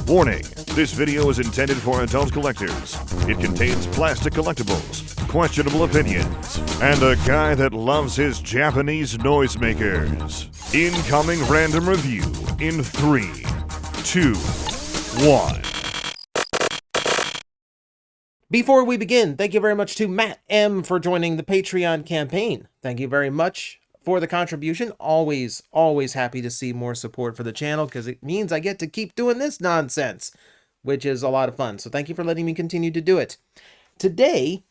Warning, this video is intended for adult collectors. It contains plastic collectibles, questionable opinions, and a guy that loves his Japanese noisemakers. Incoming random review in 3, 2, 1. Before we begin, thank you very much to Matt M. for joining the Patreon campaign. Thank you very much for the contribution. Always happy to see more support for the channel because it means I get to keep doing this nonsense, which is a lot of fun. So thank you for letting me continue to do it. Today,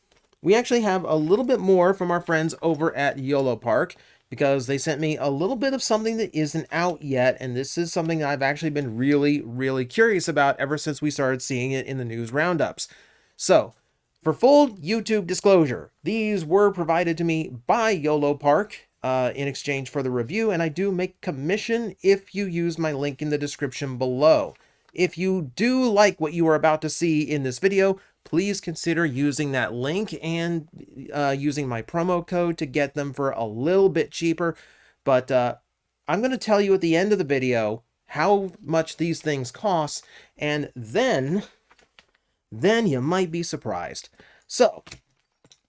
we actually have a little bit more from our friends over at Yolopark because they sent me a little bit of something that isn't out yet. And this is something that I've actually been really curious about ever since we started seeing it in the news roundups. So, for full YouTube disclosure, these were provided to me by Yolopark in exchange for the review, and I do make commission if you use my link in the description below. If you do like what you are about to see in this video, please consider using that link and using my promo code to get them for a little bit cheaper. But I'm going to tell you at the end of the video how much these things cost, and then you might be surprised. So,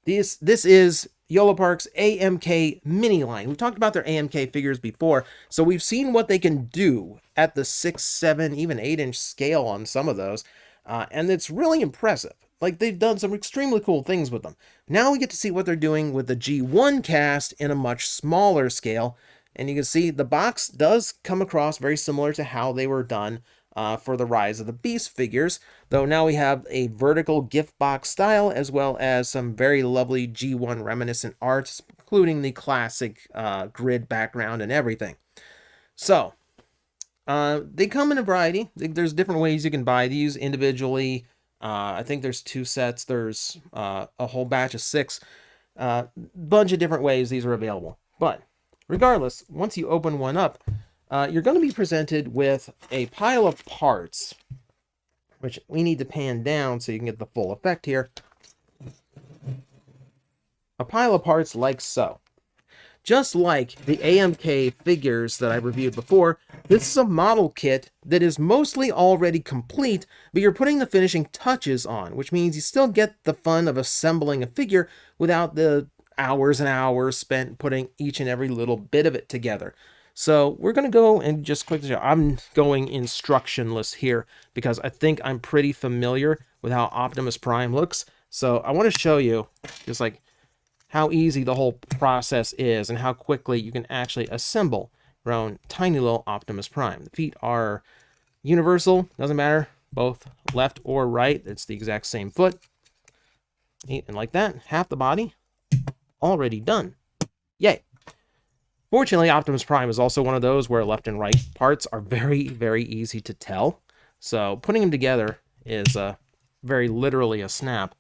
this is Yolopark's AMK mini line. We've talked about their AMK figures before, so we've seen what they can do at the 6, 7, even 8-inch scale on some of those, and it's really impressive. Like, they've done some extremely cool things with them. Now we get to see what they're doing with the G1 cast in a much smaller scale, and you can see the box does come across very similar to how they were done for the Rise of the Beast figures, though now we have a vertical gift box style as well as some very lovely G1 reminiscent art, including the classic grid background and everything. So, they come in a variety. There's different ways you can buy these individually. I think there's 2 sets. There's a whole batch of 6. Bunch of different ways these are available. But regardless, once you open one up, you're going to be presented with a pile of parts, which we need to pan down so you can get the full effect here. A pile of parts like so. Just like the AMK figures that I reviewed before, this is a model kit that is mostly already complete, but you're putting the finishing touches on, which means you still get the fun of assembling a figure without the hours and hours spent putting each and every little bit of it together. So we're going to go and just quickly show. I'm going instructionless here because I think I'm pretty familiar with how Optimus Prime looks. So I want to show you just like how easy the whole process is and how quickly you can actually assemble your own tiny little Optimus Prime. The feet are universal, doesn't matter, both left or right. It's the exact same foot. And like that, half the body already done. Yay. Fortunately, Optimus Prime is also one of those where left and right parts are very easy to tell. So putting them together is very literally a snap.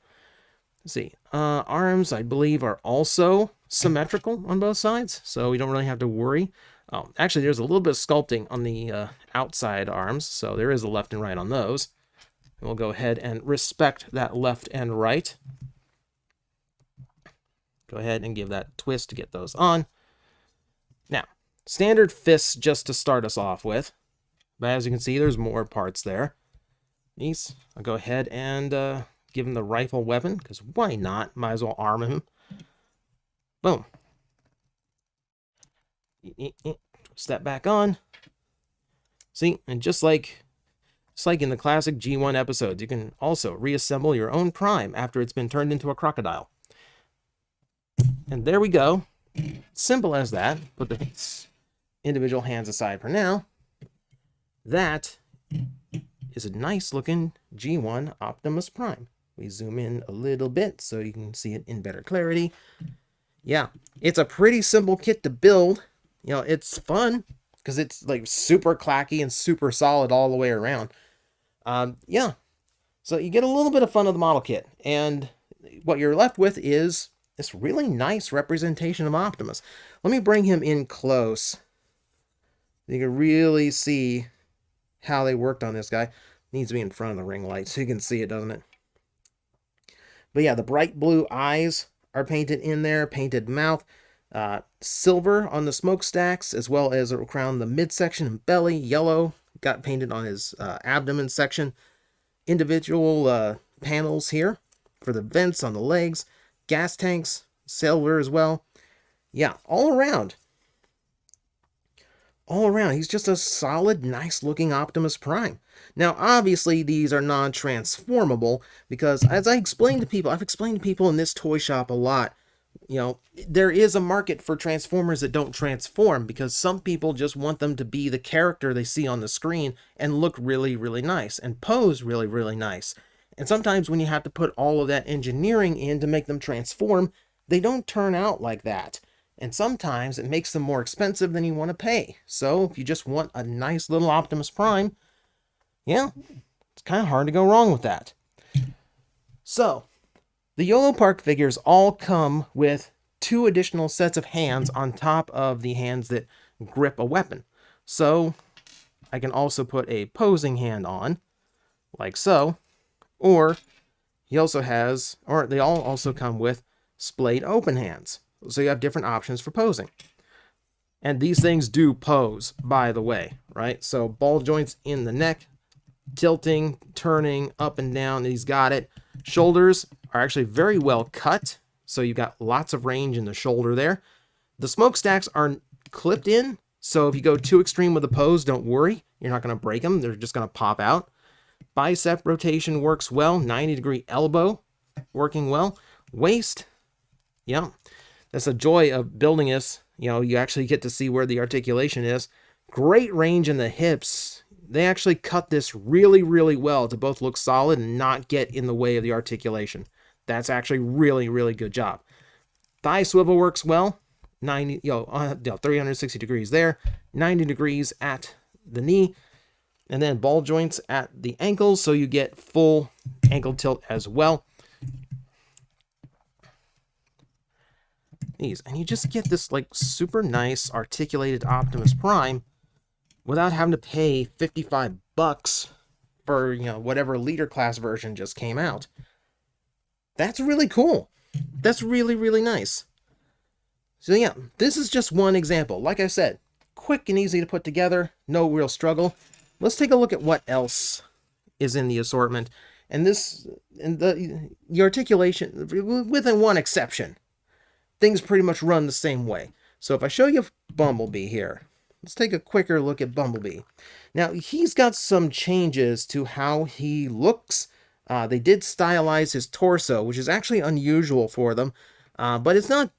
Let's see. Arms, I believe, are also symmetrical on both sides, so we don't really have to worry. Oh, actually, there's a little bit of sculpting on the outside arms, so there is a left and right on those. And we'll go ahead and respect that left and right. Go ahead and give that twist to get those on. Now, standard fists just to start us off with. But as you can see, there's more parts there. These, I'll go ahead and give him the rifle weapon, because why not? Might as well arm him. Boom. Step back on. See, and just like in the classic G1 episodes, you can also reassemble your own Prime after it's been turned into a crocodile. And there we go. Simple as that. Put the individual hands aside for now. That is a nice looking G1 Optimus Prime. We zoom in a little bit so you can see it in better clarity. Yeah, it's a pretty simple kit to build. You know, it's fun because it's like super clacky and super solid all the way around. Yeah, so you get a little bit of fun of the model kit. And what you're left with is this really nice representation of Optimus. Let me bring him in close. You can really see how they worked on this guy. Needs to be in front of the ring light so you can see it, doesn't it? But yeah, the bright blue eyes are painted in there, painted mouth, silver on the smokestacks, as well as around the midsection and belly, yellow, got painted on his abdomen section. Individual panels here for the vents on the legs, gas tanks, silver as well. Yeah, all around. All around, he's just a solid, nice-looking Optimus Prime. Now, obviously, these are non-transformable because, as I've explained to people in this toy shop a lot, there is a market for Transformers that don't transform because some people just want them to be the character they see on the screen and look really, really nice and pose really, really nice. And sometimes when you have to put all of that engineering in to make them transform, they don't turn out like that. And sometimes it makes them more expensive than you want to pay. So if you just want a nice little Optimus Prime, yeah, it's kind of hard to go wrong with that. So, the Yolopark figures all come with 2 additional sets of hands on top of the hands that grip a weapon. So, I can also put a posing hand on, like so, or they all also come with splayed open hands. So you have different options for posing. And these things do pose, by the way, right? So ball joints in the neck, tilting, turning, up and down, he's got it. Shoulders are actually very well cut, so you've got lots of range in the shoulder there. The smokestacks are clipped in, so if you go too extreme with the pose, don't worry. You're not going to break them. They're just going to pop out. Bicep rotation works well. 90-degree elbow working well. Waist, yeah. That's the joy of building this. You actually get to see where the articulation is. Great range in the hips. They actually cut this really, really well to both look solid and not get in the way of the articulation. That's actually really, really good job. Thigh swivel works well. 360 degrees there. 90 degrees at the knee. And then ball joints at the ankles, so you get full ankle tilt as well. And you just get this like super nice articulated Optimus Prime without having to pay $55 for whatever leader class version just came out. That's really cool. That's really, really nice. So yeah, this is just one example. Like I said, quick and easy to put together, no real struggle. Let's take a look at what else is in the assortment. And the articulation, within one exception, things pretty much run the same way. So if I show you Bumblebee here, let's take a quicker look at Bumblebee. Now, he's got some changes to how he looks. They did stylize his torso, which is actually unusual for them, but it's not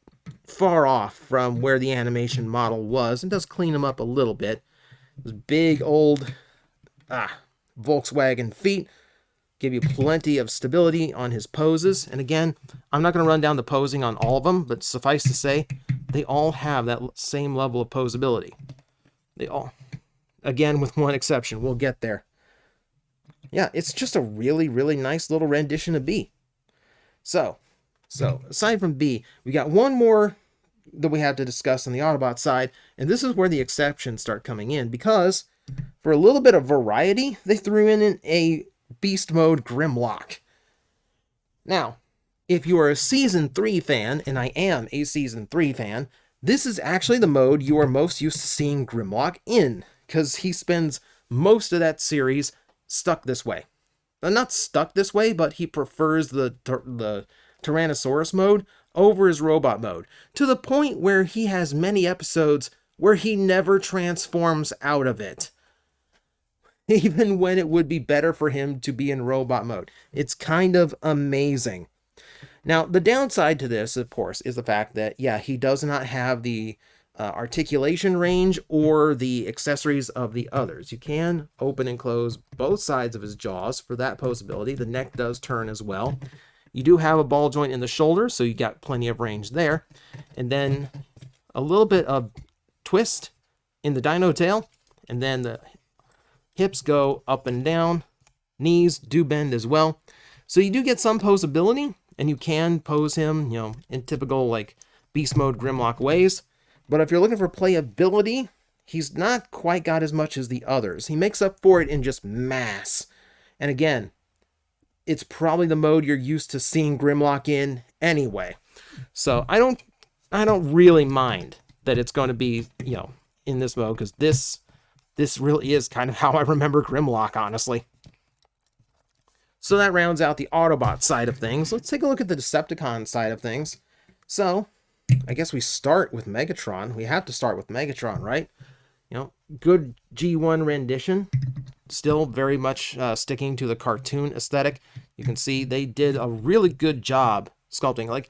far off from where the animation model was. It does clean him up a little bit. Those big old Volkswagen feet give you plenty of stability on his poses. And again, I'm not going to run down the posing on all of them, but suffice to say, they all have that same level of posability. They all, again, with one exception, we'll get there. Yeah, it's just a really, really nice little rendition of B. So aside from B, we got one more that we have to discuss on the Autobot side, and this is where the exceptions start coming in, because for a little bit of variety, they threw in a Beast Mode Grimlock. Now, if you are a Season 3 fan, and I am a Season 3 fan, this is actually the mode you are most used to seeing Grimlock in, because he spends most of that series stuck this way. Not stuck this way, but he prefers the Tyrannosaurus mode over his robot mode, to the point where he has many episodes where he never transforms out of it. Even when it would be better for him to be in robot mode. It's kind of amazing. Now, the downside to this, of course, is the fact that, yeah, he does not have the articulation range or the accessories of the others. You can open and close both sides of his jaws for that possibility. The neck does turn as well. You do have a ball joint in the shoulder, so you got plenty of range there. And then a little bit of twist in the dino tail, and then the hips go up and down. Knees do bend as well. So you do get some posability, and you can pose him, in typical like Beast Mode Grimlock ways. But if you're looking for playability, he's not quite got as much as the others. He makes up for it in just mass. And again, it's probably the mode you're used to seeing Grimlock in anyway. So I don't really mind that it's going to be, in this mode, because this this really is kind of how I remember Grimlock, honestly. So that rounds out the Autobot side of things. Let's take a look at the Decepticon side of things. So, I guess we start with Megatron. We have to start with Megatron, right? You know, good G1 rendition. Still very much sticking to the cartoon aesthetic. You can see they did a really good job sculpting. Like,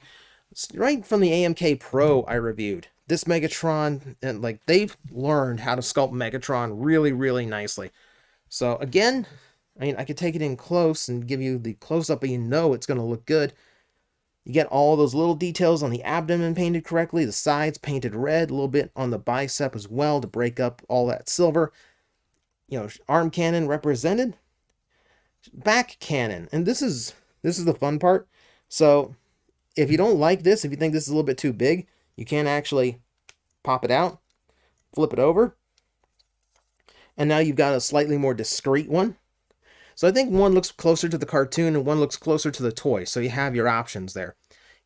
right from the AMK Pro I reviewed, this Megatron, and like, they've learned how to sculpt Megatron really, really nicely. So, again, I mean, I could take it in close and give you the close-up, but you know it's going to look good. You get all those little details on the abdomen painted correctly, the sides painted red, a little bit on the bicep as well to break up all that silver. You know, arm cannon represented. Back cannon. And this is the fun part. So, if you don't like this, if you think this is a little bit too big, you can actually pop it out, flip it over, and now you've got a slightly more discreet one. So I think one looks closer to the cartoon and one looks closer to the toy. So you have your options there.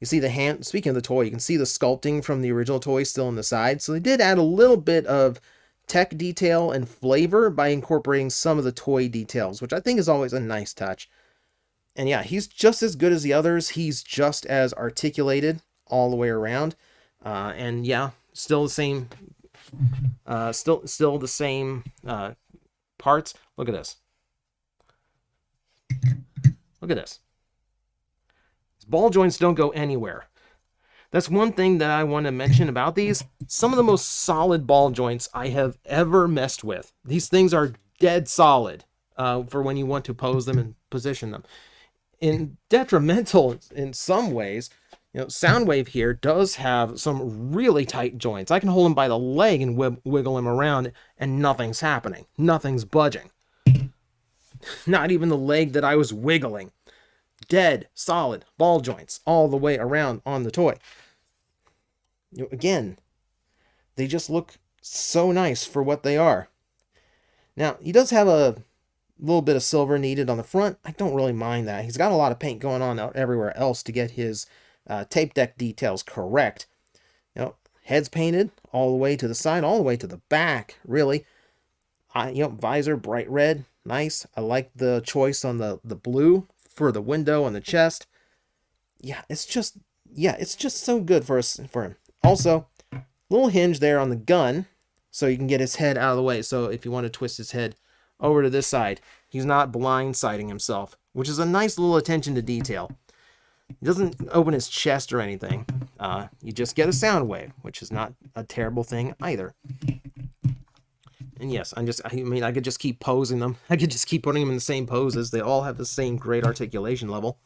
You see the hand, speaking of the toy, you can see the sculpting from the original toy still on the side. So they did add a little bit of tech detail and flavor by incorporating some of the toy details, which I think is always a nice touch. And yeah, he's just as good as the others. He's just as articulated all the way around. And yeah, still the same, still the same parts. Look at this. Look at this. These ball joints don't go anywhere. That's one thing that I want to mention about these. Some of the most solid ball joints I have ever messed with. These things are dead solid for when you want to pose them and position them. In detrimental in some ways, you know, Soundwave here does have some really tight joints. I can hold him by the leg and wiggle him around and nothing's happening. Nothing's budging. Not even the leg that I was wiggling. Dead, solid ball joints all the way around on the toy. You know, again, they just look so nice for what they are. Now, he does have a little bit of silver needed on the front. I don't really mind that. He's got a lot of paint going on out everywhere else to get his tape deck details correct. You know, head's painted all the way to the side, all the way to the back, really. You know, visor, bright red. Nice. I like the choice on the blue for the window on the chest. Yeah, it's just so good for him. Also, little hinge there on the gun so you can get his head out of the way. So if you want to twist his head over to this side, he's not blindsiding himself, which is a nice little attention to detail. He doesn't open his chest or anything. You just get a sound wave, which is not a terrible thing either. And yes, I mean, I could just keep posing them. I could just keep putting them in the same poses. They all have the same great articulation level.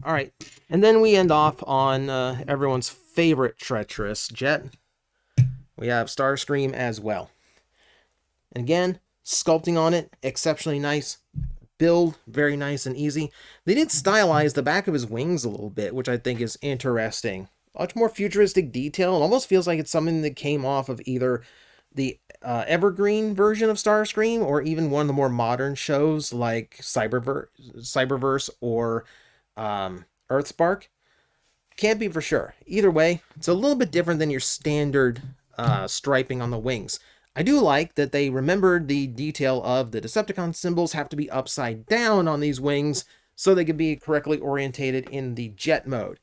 All right, and then we end off on everyone's favorite treacherous jet. We have Starscream as well. And again, sculpting on it, exceptionally nice. Build, very nice and easy. They did stylize the back of his wings a little bit, which I think is interesting. Much more futuristic detail. It almost feels like it's something that came off of either the evergreen version of Starscream or even one of the more modern shows like Cyberverse or Earthspark. Can't be for sure. Either way, it's a little bit different than your standard striping on the wings. I do like that they remembered the detail of the Decepticon symbols have to be upside down on these wings so they can be correctly orientated in the jet mode.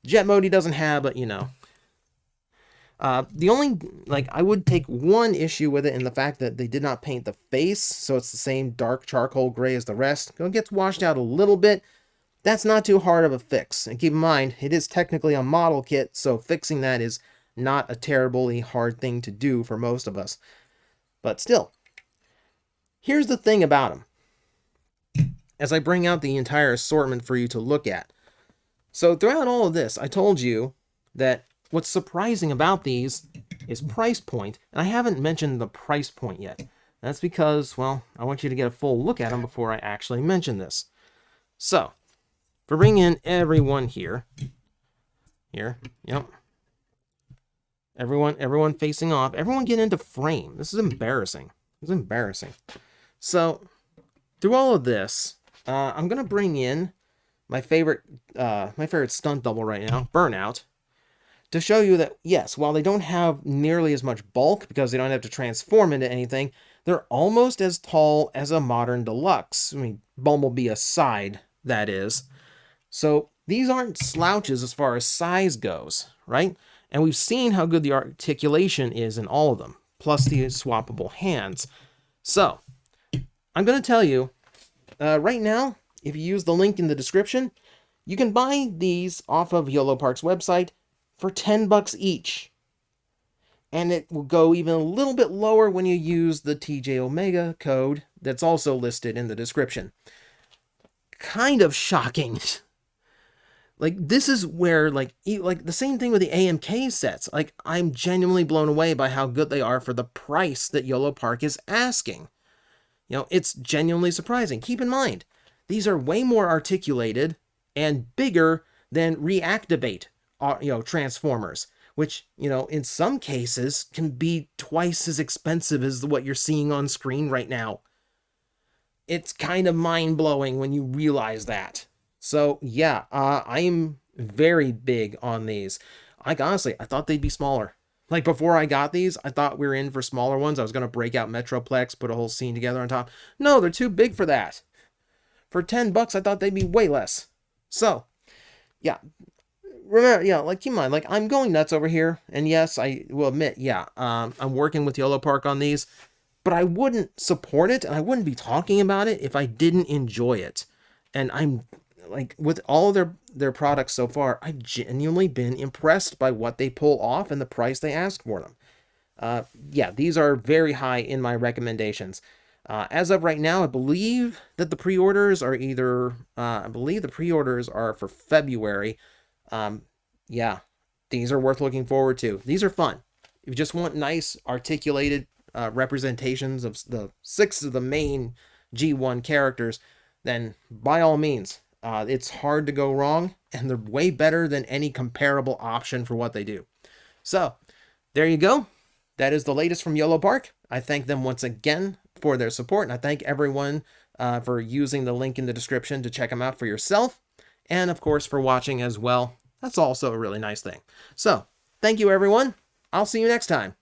Jet mode he doesn't have, but you know. The only, I would take one issue with it in the fact that they did not paint the face, so it's the same dark charcoal gray as the rest. It gets washed out a little bit. That's not too hard of a fix. And keep in mind, it is technically a model kit, so fixing that is not a terribly hard thing to do for most of us. But still, here's the thing about them. As I bring out the entire assortment for you to look at. So throughout all of this, I told you that what's surprising about these is price point, and I haven't mentioned the price point yet. That's because, well, I want you to get a full look at them before I actually mention this. So, for bringing in everyone here, yep. Everyone facing off, everyone get into frame. This is embarrassing. It's embarrassing. So, through all of this, I'm gonna bring in my favorite stunt double right now, Burnout, to show you that, yes, while they don't have nearly as much bulk because they don't have to transform into anything, They're almost as tall as a modern deluxe. I mean, Bumblebee aside, that is. So these aren't slouches as far as size goes, right? And we've seen how good the articulation is in all of them, plus the swappable hands. So I'm going to tell you, right now, if you use the link in the description, you can buy these off of Yolopark's website for $10 each. And it will go even a little bit lower when you use the TJOmega code that's also listed in the description. Kind of shocking. Like, this is where, like the same thing with the AMK sets. Like, I'm genuinely blown away by how good they are for the price that Yolopark is asking. You know, it's genuinely surprising. Keep in mind, these are way more articulated and bigger than reactivate, Transformers, which, in some cases can be twice as expensive as what you're seeing on screen right now. It's kind of mind-blowing when you realize that. So, yeah, I'm very big on these. Like, honestly, I thought they'd be smaller. Like, before I got these, I thought we were in for smaller ones. I was going to break out Metroplex, put a whole scene together on top. No, they're too big for that. For $10, I thought they'd be way less. So, yeah. Remember, keep in mind, I'm going nuts over here. And yes, I will admit, I'm working with Yolopark on these. But I wouldn't support it, and I wouldn't be talking about it if I didn't enjoy it. And I'm, with all of their products so far, I've genuinely been impressed by what they pull off and the price they ask for them. These are very high in my recommendations. As of right now, I believe that the pre-orders are for February. These are worth looking forward to. These are fun. If you just want nice, articulated representations of the 6 of the main G1 characters, then by all means, it's hard to go wrong, and they're way better than any comparable option for what they do. So, there you go. That is the latest from Yolopark. I thank them once again for their support, and I thank everyone for using the link in the description to check them out for yourself, and of course for watching as well. That's also a really nice thing. So, thank you everyone. I'll see you next time.